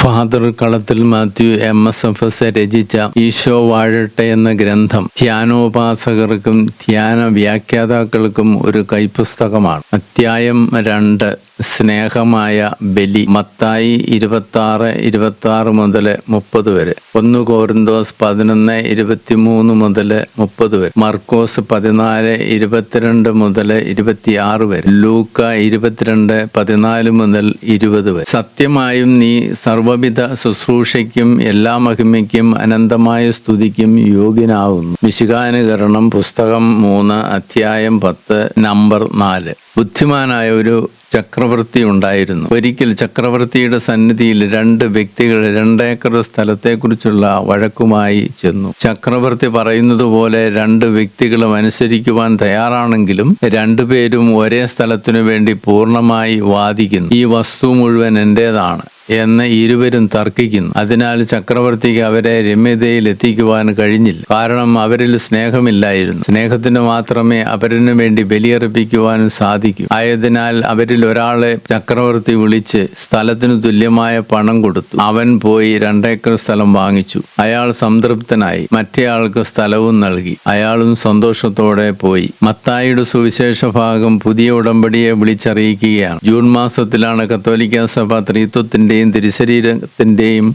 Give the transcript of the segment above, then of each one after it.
Father കളത്തിൽ Mathew MSFS രചിച്ച ഈശോ വാഴട്ടെ എന്ന ഗ്രന്ഥം ധ്യാനോപാസകർക്കും ധ്യാന വ്യാഖ്യാതാക്കൾക്കും ഒരു കൈപ്പുസ്തകമാണ്. അധ്യായം 2 സ്നേഹമായ ബലി. മത്തായി 26 മുതൽ 30 വരെ. 1 Korinthos 11:23 മുതൽ 30 വരെ. മർക്കോസ് 14:22 മുതൽ 26 വരെ. ലൂക്ക 22:14 മുതൽ 20 വരെ. സത്യമായും നീ സർവവിധ ശുശ്രൂഷയ്ക്കും എല്ലാ മഹിമയ്ക്കും അനന്തമായ സ്തുതിക്കും യോഗ്യനാവുന്നു. മിശിഹാനുകരണം പുസ്തകം 3 അധ്യായം 10 നമ്പർ 4. ബുദ്ധിമാനായ ഒരു ചക്രവർത്തി ഉണ്ടായിരുന്നു. ഒരിക്കൽ ചക്രവർത്തിയുടെ സന്നിധിയിൽ 2 വ്യക്തികൾ 2 ഏക്കർ സ്ഥലത്തെക്കുറിച്ചുള്ള വഴക്കുമായി ചെന്നു. ചക്രവർത്തി പറയുന്നത് പോലെ 2 വ്യക്തികളും അനുസരിക്കുവാൻ തയ്യാറാണെങ്കിലും 2 പേരും ഒരേ സ്ഥലത്തിനു വേണ്ടി പൂർണ്ണമായി വാദിക്കുന്നു. ഈ വസ്തു മുഴുവൻ എന്റേതാണ് എന്ന് ഇരുവരും തർക്കിക്കുന്നു. അതിനാൽ ചക്രവർത്തിക്ക് അവരെ രമ്യതയിൽ എത്തിക്കുവാൻ കഴിഞ്ഞില്ല. കാരണം അവരിൽ സ്നേഹമില്ലായിരുന്നു. സ്നേഹത്തിന് മാത്രമേ അവരിനു വേണ്ടി ബലിയർപ്പിക്കുവാൻ സാധിക്കൂ. ആയതിനാൽ അവരിൽ ഒരാളെ ചക്രവർത്തി വിളിച്ച് സ്ഥലത്തിനു തുല്യമായ പണം കൊടുത്തു. അവൻ പോയി 2 ഏക്കർ സ്ഥലം വാങ്ങിച്ചു. അയാൾ സംതൃപ്തനായി. മറ്റേയാൾക്ക് സ്ഥലവും നൽകി. അയാളും സന്തോഷത്തോടെ പോയി. മത്തായിയുടെ സുവിശേഷ ഭാഗം പുതിയ ഉടമ്പടിയെ വിളിച്ചറിയിക്കുകയാണ്. ജൂൺ മാസത്തിലാണ് കത്തോലിക്ക സഭ ത്രിത്വത്തിന്റെയും തിരുശരീരത്തിന്റെയും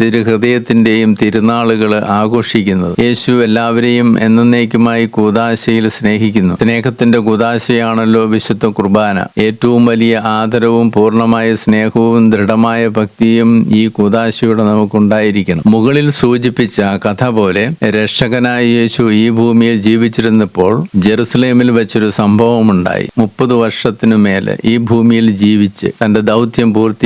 തിരുഹൃദയത്തിന്റെയും തിരുനാളുകൾ ആഘോഷിക്കുന്നത്. യേശു എല്ലാവരെയും എന്നേക്കുമായി കൂദാശയിൽ സ്നേഹിക്കുന്നു. സ്നേഹത്തിന്റെ കൂദാശയാണല്ലോ വിശുദ്ധ കുർബാന. ഏറ്റവും വലിയ ആദരവും പൂർണ്ണമായ സ്നേഹവും ദൃഢമായ ഭക്തിയും ഈ കൂദാശയോടെ നമുക്കുണ്ടായിരിക്കണം. മുകളിൽ സൂചിപ്പിച്ച കഥ പോലെ രക്ഷകനായ യേശു ഈ ഭൂമിയിൽ ജീവിച്ചിരുന്നപ്പോൾ ജെറുസലേമിൽ വെച്ചൊരു സംഭവമുണ്ടായി. 30 വർഷത്തിനു മേലെ ഈ ഭൂമിയിൽ ജീവിച്ച് തന്റെ ദൗത്യം പൂർത്തിയാക്കി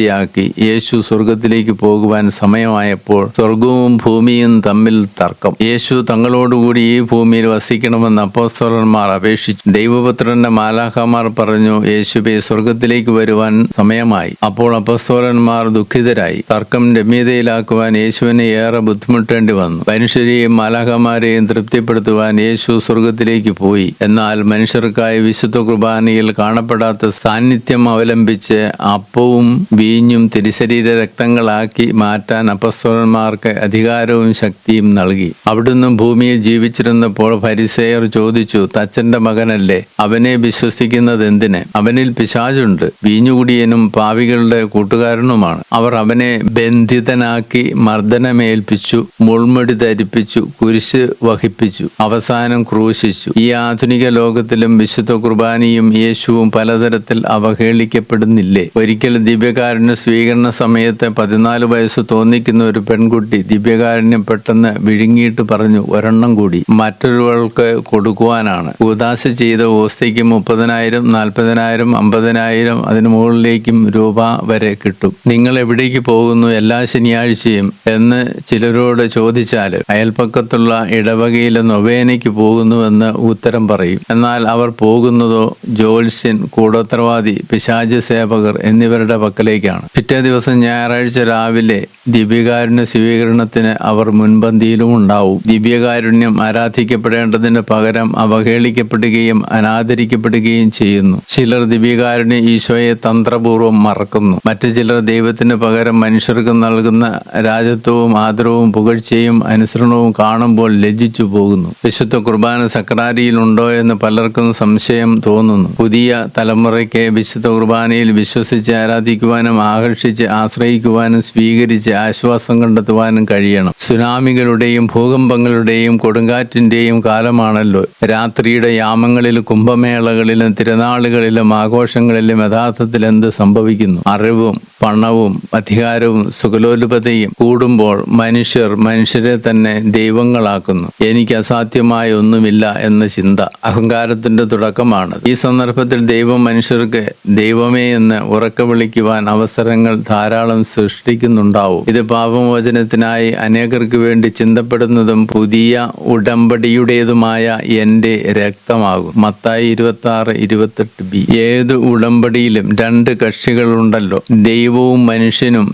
യേശു സ്വർഗത്തിലേക്ക് പോകുവാൻ സമയമായപ്പോൾ സ്വർഗവും ഭൂമിയും തമ്മിൽ തർക്കം. യേശു തങ്ങളോടുകൂടി ഈ ഭൂമിയിൽ വസിക്കണമെന്ന് അപ്പോസ്തലന്മാർ അപേക്ഷിച്ചു. ദൈവപുത്രന്റെ മാലാഖമാർ പറഞ്ഞു, യേശുവേ, സ്വർഗത്തിലേക്ക് വരുവാൻ സമയമായി. അപ്പോൾ അപ്പോസ്തലന്മാർ ദുഃഖിതരായി. തർക്കം രമ്യതയിലാക്കുവാൻ യേശുവിനെ ഏറെ ബുദ്ധിമുട്ടേണ്ടി വന്നു. മനുഷ്യരെയും മാലാഖമാരെയും തൃപ്തിപ്പെടുത്തുവാൻ യേശു സ്വർഗത്തിലേക്ക് പോയി. എന്നാൽ മനുഷ്യർക്കായി വിശുദ്ധ കുർബാനയിൽ കാണപ്പെടാത്ത സാന്നിധ്യം അവലംബിച്ച് അപ്പവും വീഞ്ഞും തിരുശരീര രക്തങ്ങളാക്കി മാറ്റാൻ അപ്പോസ്തലന്മാർക്ക് അധികാരവും ശക്തിയും നൽകി. അവിടുന്ന് ഭൂമിയിൽ ജീവിച്ചിരുന്നപ്പോൾ ഫരിസേയർ ചോദിച്ചു, തച്ചന്റെ മകനല്ലേ? അവനെ വിശ്വസിക്കുന്നത് എന്തിന്? അവനിൽ പിശാചുണ്ട്. വീഞ്ഞുകുടിയനും പാപികളുടെ കൂട്ടുകാരനുമാണ്. അവർ അവനെ ബന്ധിതനാക്കി മർദ്ദനമേൽപ്പിച്ചു, മുൾമുടി ധരിപ്പിച്ചു, കുരിശ് വഹിപ്പിച്ചു, അവസാനം ക്രൂശിച്ചു. ഈ ആധുനിക ലോകത്തിലും വിശുദ്ധ കുർബാനയും യേശുവും പലതരത്തിൽ അവഹേളിക്കപ്പെടുന്നില്ലേ? ഒരിക്കൽ ദിവ്യകാരുണ്യ സ്വീകരണ സമയത്ത് 14 വയസ്സ് തോന്നിക്കുന്ന ഒരു പെൺകുട്ടി ദിവ്യകാരുണ്യം പെട്ടെന്ന് വിഴുങ്ങിയിട്ട് പറഞ്ഞു, ഒരെണ്ണം കൂടി മറ്റൊരുവൾക്ക് കൊടുക്കുവാനാണ്. കൂദാശ ചെയ്ത ഓസ്തിക്ക് 30,000, 40,000, 50,000 അതിന് മുകളിലേക്കും രൂപ വരെ കിട്ടും. നിങ്ങൾ എവിടേക്ക് പോകുന്നു എല്ലാ ശനിയാഴ്ചയും എന്ന് ചിലരോട് ചോദിച്ചാൽ അയൽപ്പക്കത്തുള്ള ഇടവകയിലെ നൊവേനയ്ക്ക് പോകുന്നുവെന്ന് ഉത്തരം പറയും. എന്നാൽ അവർ പോകുന്നതോ ജ്യോത്സ്യൻ, കൂടോത്രവാദി, പിശാച് സേവകർ എന്നിവരുടെ പക്കലേക്കാണ്. പിറ്റേ ദിവസം ഞായറാഴ്ച രാവിലെ ദിവ്യകാരുണ്യ സ്വീകരണത്തിന് അവർ മുൻപന്തിയിലും ഉണ്ടാവും. ദിവ്യകാരുണ്യം ആരാധിക്കപ്പെടേണ്ടതിന് പകരം അവഹേളിക്കപ്പെടുകയും അനാദരിക്കപ്പെടുകയും ചെയ്യുന്നു. ചിലർ ദിവ്യകാരുണ്യം ഈശോയെ തന്ത്രപൂർവ്വം മറക്കുന്നു. മറ്റു ചിലർ ദൈവത്തിന് പകരം മനുഷ്യർക്ക് നൽകുന്ന രാജത്വവും ആദരവും പുകഴ്ചയും അനുസരണവും കാണുമ്പോൾ ലജ്ജിച്ചു പോകുന്നു. വിശുദ്ധ കുർബാന സക്രാരിയിലുണ്ടോ എന്ന് പലർക്കും സംശയം തോന്നുന്നു. പുതിയ തലമുറയ്ക്ക് വിശുദ്ധ കുർബാനയിൽ വിശ്വസിച്ച് ആരാധിക്കുവാനും ആകർഷിച്ച് ആശ്രയിക്കുവാനും സ്വീകരിച്ച് ആശ്വാസം കണ്ടെത്തുവാനും കഴിയണം. സുനാമികളുടെയും ഭൂകമ്പങ്ങളുടെയും കൊടുങ്കാറ്റിന്റെയും കാലമാണല്ലോ. രാത്രിയുടെ യാമങ്ങളിലും കുംഭമേളകളിലും തിരുനാളുകളിലും ആഘോഷങ്ങളിലും യഥാർത്ഥത്തിൽ എന്ത് സംഭവിക്കുന്നു? അറിവും പണവും അധികാരവും സുഖലോലുപതയും കൂടുമ്പോൾ മനുഷ്യരെ തന്നെ ദൈവങ്ങളാക്കുന്നു. എനിക്ക് അസാധ്യമായ ഒന്നുമില്ല എന്ന ചിന്ത അഹങ്കാരത്തിന്റെ തുടക്കമാണ്. ഈ സന്ദർഭത്തിൽ ദൈവം മനുഷ്യർക്ക് ദൈവമേ എന്ന് ഉറക്കെ വിളിക്കുവാൻ അവസരങ്ങൾ ധാരാളം സൃഷ്ടിക്കുന്നുണ്ടാവും. ഇത് പാപമോചനത്തിനായി അനേകർക്ക് വേണ്ടി ചിന്തപ്പെടുന്നതും പുതിയ ഉടമ്പടിയുടേതുമായ എന്റെ രക്തമാകും. മത്തായി 26:28b. ഏത് ഉടമ്പടിയിലും 2 കക്ഷികളുണ്ടല്ലോ. ദൈവവും മനുഷ്യനും.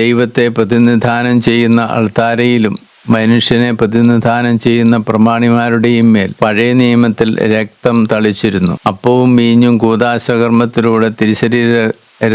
ദൈവത്തെ പ്രതിനിധാനം ചെയ്യുന്ന അൾത്താരയിലും മനുഷ്യനെ പ്രതിനിധാനം ചെയ്യുന്ന പ്രമാണിമാരുടെയും മേൽ പഴയ നിയമത്തിൽ രക്തം തളിച്ചിരുന്നു. അപ്പവും വീഞ്ഞും കൂദാശകർമ്മത്തിലൂടെ തിരുശരീര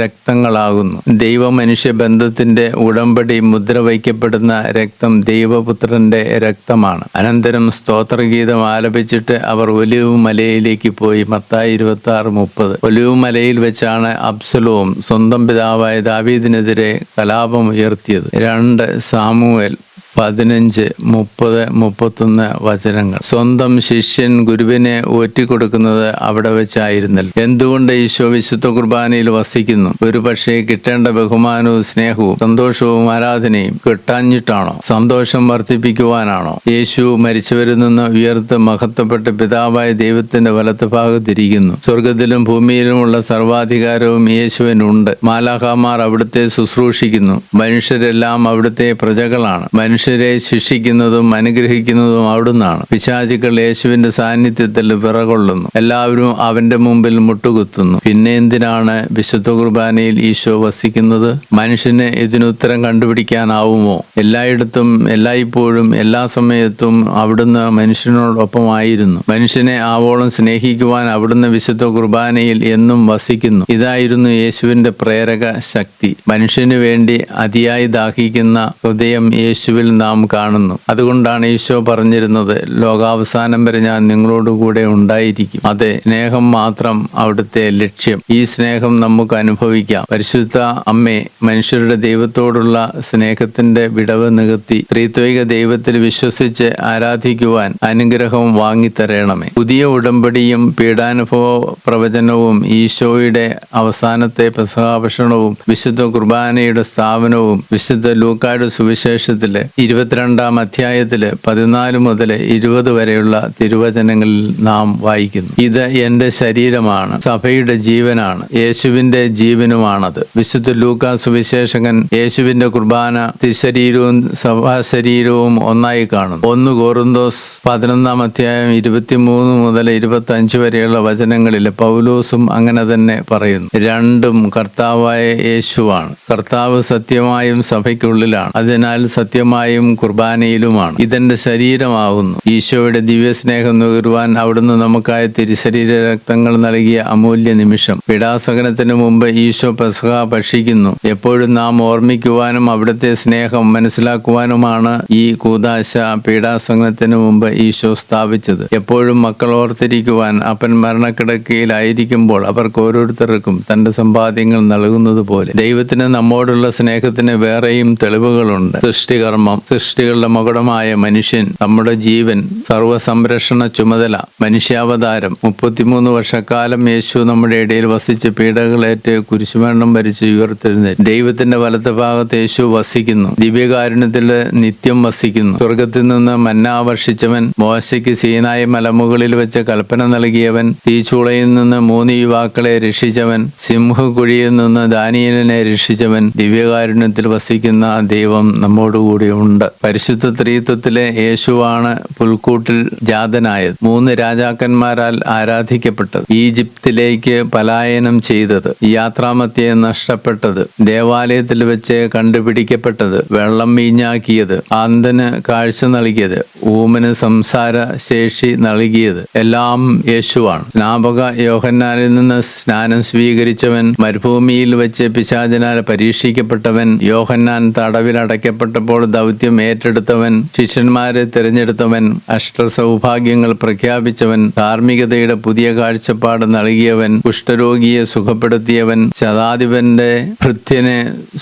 രക്തങ്ങളാകുന്നു. ദൈവ മനുഷ്യ ബന്ധത്തിന്റെ ഉടമ്പടി മുദ്ര വയ്ക്കപ്പെടുന്ന രക്തം ദൈവപുത്രന്റെ രക്തമാണ്. അനന്തരം സ്തോത്രഗീതം ആലപിച്ചിട്ട് അവർ ഒലിവ് മലയിലേക്ക് പോയി. മത്തായി 26:30. ഒലിവ് മലയിൽ വെച്ചാണ് അബ്സലോം സ്വന്തം പിതാവായ ദാവീദിനെതിരെ കലാപം ഉയർത്തിയത്. 2 സാമുവേൽ 15, 30, 31 വചനങ്ങൾ. സ്വന്തം ശിഷ്യൻ ഗുരുവിനെ ഒറ്റിക്കൊടുക്കുന്നത് അവിടെ വെച്ചായിരുന്നല്ലോ. എന്തുകൊണ്ട് ഈശോ വിശുദ്ധ കുർബാനയിൽ വസിക്കുന്നു? ഒരു പക്ഷേ കിട്ടേണ്ട ബഹുമാനവും സ്നേഹവും സന്തോഷവും ആരാധനയും കിട്ടാഞ്ഞിട്ടാണോ? സന്തോഷം വർദ്ധിപ്പിക്കുവാനാണോ? യേശു മരിച്ചവരിൽ നിന്ന് ഉയർത്ത് മഹത്വപ്പെട്ട് പിതാവായ ദൈവത്തിന്റെ വലത്ത് ഭാഗത്തിരിക്കുന്നു. സ്വർഗത്തിലും ഭൂമിയിലുമുള്ള സർവാധികാരവും യേശുവിനുണ്ട്. മാലാഖമാർ അവിടുത്തെ ശുശ്രൂഷിക്കുന്നു. മനുഷ്യരെല്ലാം അവിടുത്തെ പ്രജകളാണ്. മനുഷ്യരെ ശിക്ഷിക്കുന്നതും അനുഗ്രഹിക്കുന്നതും അവിടുന്നാണ്. പിശാചുക്കൾ യേശുവിന്റെ സാന്നിധ്യത്തിൽ വിറകൊള്ളുന്നു. എല്ലാവരും അവന്റെ മുമ്പിൽ മുട്ടുകുത്തുന്നു. പിന്നെ എന്തിനാണ് വിശുദ്ധ കുർബാനയിൽ ഈശോ വസിക്കുന്നത്? മനുഷ്യന് ഇതിനുത്തരം കണ്ടുപിടിക്കാനാവുമോ? എല്ലായിടത്തും എല്ലായ്പ്പോഴും എല്ലാ സമയത്തും അവിടുന്ന് മനുഷ്യനോടൊപ്പമായിരുന്നു. മനുഷ്യനെ ആവോളം സ്നേഹിക്കുവാൻ അവിടുന്ന് വിശുദ്ധ കുർബാനയിൽ എന്നും വസിക്കുന്നു. ഇതായിരുന്നു യേശുവിന്റെ പ്രേരക ശക്തി. മനുഷ്യനു വേണ്ടി അതിയായി ദാഹിക്കുന്ന ഹൃദയം യേശുവിൽ നാം കാണുന്നു. അതുകൊണ്ടാണ് ഈശോ പറഞ്ഞിരുന്നത്, ലോകാവസാനം വരെ ഞാൻ നിങ്ങളോടുകൂടെ ഉണ്ടായിരിക്കും. അതെ, സ്നേഹം മാത്രം അവിടുത്തെ ലക്ഷ്യം. ഈ സ്നേഹം നമുക്ക് അനുഭവിക്കാം. പരിശുദ്ധ അമ്മേ, മനുഷ്യരുടെ ദൈവത്തോടുള്ള സ്നേഹത്തിന്റെ വിടവ് നികത്തി ത്രിത്വൈക ദൈവത്തിൽ വിശ്വസിച്ച് ആരാധിക്കുവാൻ അനുഗ്രഹം വാങ്ങിത്തരണമേ. പുതിയ ഉടമ്പടിയും പീഡാനുഭവ പ്രവചനവും ഈശോയുടെ അവസാനത്തെ പെസഹാഭക്ഷണവും വിശുദ്ധ കുർബാനയുടെ സ്ഥാപനവും വിശുദ്ധ ലൂക്കായുടെ സുവിശേഷത്തിലെ 22-ാം അധ്യായത്തില് 14 മുതൽ 20 വരെയുള്ള തിരുവചനങ്ങളിൽ നാം വായിക്കുന്നു. ഇത് എന്റെ ശരീരമാണ്, സഭയുടെ ജീവനാണ്, യേശുവിന്റെ ജീവനുമാണത്. വിശുദ്ധ ലൂക്കാ സുവിശേഷകൻ യേശുവിന്റെ കുർബാന തിരുശരീരവും സഭാശരീരവും ഒന്നായി കാണുന്നു. 1 കൊറിന്തോസ് 11-ാം അധ്യായം 23 മുതൽ 25 വരെയുള്ള വചനങ്ങളിൽ പൗലോസും അങ്ങനെ തന്നെ പറയുന്നു. രണ്ടും കർത്താവായ യേശുവാണ്. കർത്താവ് സത്യമായും സഭയ്ക്കുള്ളിലാണ്, അതിനാൽ സത്യമായും കുർബാനയിലുമാണ്. ഇതെന്റെ ശരീരമാകുന്നു. ഈശോയുടെ ദിവ്യസ്നേഹം നുകരുവാൻ അവിടുന്ന് നമുക്കായി തിരുശരീര രക്തങ്ങൾ നൽകിയ അമൂല്യ നിമിഷം. പീഡാസഹനത്തിന് മുമ്പ് ഈശോ പെസഹ ഭക്ഷിക്കുന്നു. എപ്പോഴും നാം ഓർമ്മിക്കുവാനും അവിടുത്തെ സ്നേഹം മനസ്സിലാക്കുവാനുമാണ് ഈ കൂദാശ പീഡാസഹനത്തിന് മുമ്പ് ഈശോ സ്ഥാപിച്ചത്. എപ്പോഴും മക്കൾ ഓർത്തിരിക്കുവാൻ അപ്പൻ മരണക്കിടക്കയിലായിരിക്കുമ്പോൾ അവർക്ക് ഓരോരുത്തർക്കും തന്റെ സമ്പാദ്യങ്ങൾ നൽകുന്നത് പോലെ ദൈവത്തിന് നമ്മോടുള്ള സ്നേഹത്തിന് വേറെയും തെളിവുകളുണ്ട്. സൃഷ്ടികർമ്മം, സൃഷ്ടികളുടെ മകുടമായ മനുഷ്യൻ, നമ്മുടെ ജീവൻ, സർവ്വസംരക്ഷണ ചുമതല, മനുഷ്യാവതാരം. 33 വർഷക്കാലം യേശു നമ്മുടെ ഇടയിൽ വസിച്ച് പീഡകളേറ്റ് കുരിശുമരണം വരിച്ച് ഉയർത്തെഴുന്നേറ്റ് ദൈവത്തിന്റെ വലത്ത് ഭാഗത്ത് യേശു വസിക്കുന്നു. ദിവ്യകാരുണ്യത്തിൽ നിത്യം വസിക്കുന്നു. സ്വർഗത്തിൽ നിന്ന് മന്ന വർഷിച്ചവൻ, മോശയ്ക്ക് സീനായി മലമുകളിൽ വെച്ച് കൽപ്പന നൽകിയവൻ, തീച്ചൂളയിൽ നിന്ന് 3 യുവാക്കളെ രക്ഷിച്ചവൻ, സിംഹക്കുഴിയിൽ നിന്ന് ദാനിയേലിനെ രക്ഷിച്ചവൻ, ദിവ്യകാരുണ്യത്തിൽ വസിക്കുന്ന ദൈവം നമ്മോടുകൂടി ഉണ്ട്. പരിശുദ്ധ ത്രിത്വത്തിലെ യേശുവാണ് പുൽക്കൂട്ടിൽ ജാതനായത്, 3 രാജാക്കന്മാരാൽ ആരാധിക്കപ്പെട്ടത്, ഈജിപ്തിലേക്ക് പലായനം ചെയ്തത്, യാത്രാമധ്യേ നഷ്ടപ്പെട്ടത്, ദേവാലയത്തിൽ വെച്ച് കണ്ടുപിടിക്കപ്പെട്ടത്, വെള്ളം വീഞ്ഞാക്കിയത്, അന്ധന് കാഴ്ച നൽകിയത്, ഊമന് സംസാര ശേഷി നൽകിയത് എല്ലാം യേശുവാണ്. സ്നാപക യോഹന്നാനിൽ നിന്ന് സ്നാനം സ്വീകരിച്ചവൻ, മരുഭൂമിയിൽ വെച്ച് പിശാചിനാൽ പരീക്ഷിക്കപ്പെട്ടവൻ, യോഹന്നാൻ തടവിലടയ്ക്കപ്പെട്ടപ്പോൾ ദൗത്യം ഏറ്റെടുത്തവൻ, ശിഷ്യന്മാരെ തിരഞ്ഞെടുത്തവൻ, അഷ്ടസൗഭാഗ്യങ്ങൾ പ്രഖ്യാപിച്ചവൻ, ധാർമ്മികതയുടെ പുതിയ കാഴ്ചപ്പാട് നൽകിയവൻ, കുഷ്ഠരോഗിയെ സുഖപ്പെടുത്തിയവൻ, ശതാധിപന്റെ ഭൃത്യനെ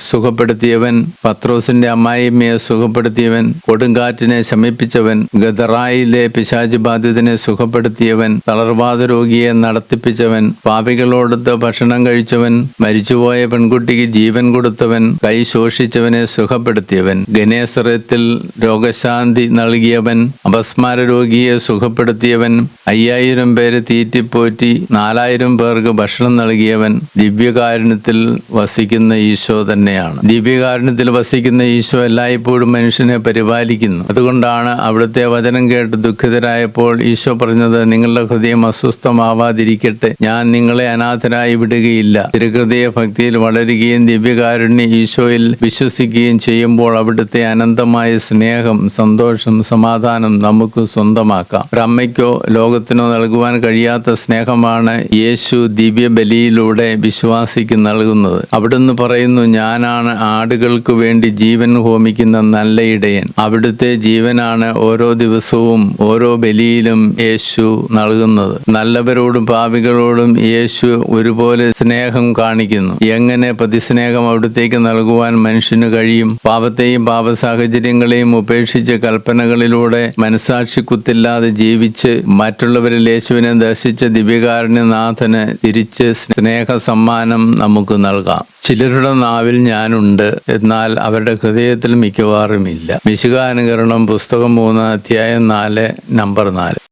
സുഖപ്പെടുത്തിയവൻ, പത്രോസിന്റെ അമ്മായിമ്മയെ സുഖപ്പെടുത്തിയവൻ, കൊടുങ്കാറ്റിനെ ശമിപ്പിച്ചവൻ, ഗദറായിലെ പിശാച് ബാധിതനെ സുഖപ്പെടുത്തിയവൻ, തളർവാദ രോഗിയെ നടത്തിപ്പിച്ചവൻ, പാപികളോടൊത്ത് ഭക്ഷണം കഴിച്ചവൻ, മരിച്ചുപോയ പെൺകുട്ടിക്ക് ജീവൻ കൊടുത്തവൻ, കൈ ശോഷിച്ചവനെ സുഖപ്പെടുത്തിയവൻ, ഗനേസറത്തിൽ രോഗശാന്തി നൽകിയവൻ, അപസ്മാര രോഗിയെ സുഖപ്പെടുത്തിയവൻ, 5000 പേരെ തീറ്റിപ്പോറ്റി 4000 പേർക്ക് ഭക്ഷണം നൽകിയവൻ ദിവ്യകാരുണ്യത്തിൽ വസിക്കുന്ന ഈശോ തന്നെയാണ്. ദിവ്യകാരുണ്യത്തിൽ വസിക്കുന്ന ഈശോ എല്ലായ്പ്പോഴും മനുഷ്യനെ പരിപാലിക്കുന്നു. അതുകൊണ്ടാണ് അവിടുത്തെ വചനം കേട്ട് ദുഃഖിതരായപ്പോൾ ഈശോ പറഞ്ഞത്, നിങ്ങളുടെ ഹൃദയം അസ്വസ്ഥമാവാതിരിക്കട്ടെ, ഞാൻ നിങ്ങളെ അനാഥരായി വിടുകയില്ല. തിരുഹൃദയ ഭക്തിയിൽ വളരുകയും ദിവ്യകാരുണ്യ ഈശോയിൽ വിശ്വസിക്കുകയും ചെയ്യുമ്പോൾ അവിടുത്തെ അനന്ത അനന്തമായ സ്നേഹം, സന്തോഷം, സമാധാനം നമുക്ക് സ്വന്തമാക്കാം. ഒരമ്മയ്ക്കോ ലോകത്തിനോ നൽകുവാൻ കഴിയാത്ത സ്നേഹമാണ് യേശു ദിവ്യബലിയിലൂടെ വിശ്വാസിക്ക് നൽകുന്നത്. അവിടുന്ന് പറയുന്നു, ഞാനാണ് ആടുകൾക്ക് വേണ്ടി ജീവൻ ഹോമിക്കുന്ന നല്ല ഇടയൻ. അവിടുത്തെ ജീവനാണ് ഓരോ ദിവസവും ഓരോ ബലിയിലും യേശു നൽകുന്നത്. നല്ലവരോടും പാപികളോടും യേശു ഒരുപോലെ സ്നേഹം കാണിക്കുന്നു. എങ്ങനെ പ്രതിസ്നേഹം അവിടുത്തേക്ക് നൽകുവാൻ മനുഷ്യന് കഴിയും? പാപത്തെയും പാപ സാഹചര്യങ്ങളെയും ഉപേക്ഷിച്ച് കൽപ്പനകളിലൂടെ മനസാക്ഷി കുത്തില്ലാതെ ജീവിച്ച് മറ്റുള്ളവരിൽ യേശുവിനെ ദർശിച്ച ദിവ്യകാരുണ്യനാഥന് തിരിച്ച് സ്നേഹ സമ്മാനം നമുക്ക് നൽകാം. ചിലരുടെ നാവിൽ ഞാനുണ്ട്, എന്നാൽ അവരുടെ ഹൃദയത്തിൽ മിക്കവാറും ഇല്ല. മിശിഹാനുകരണം പുസ്തകം 3 അധ്യായം 4 നമ്പർ 4.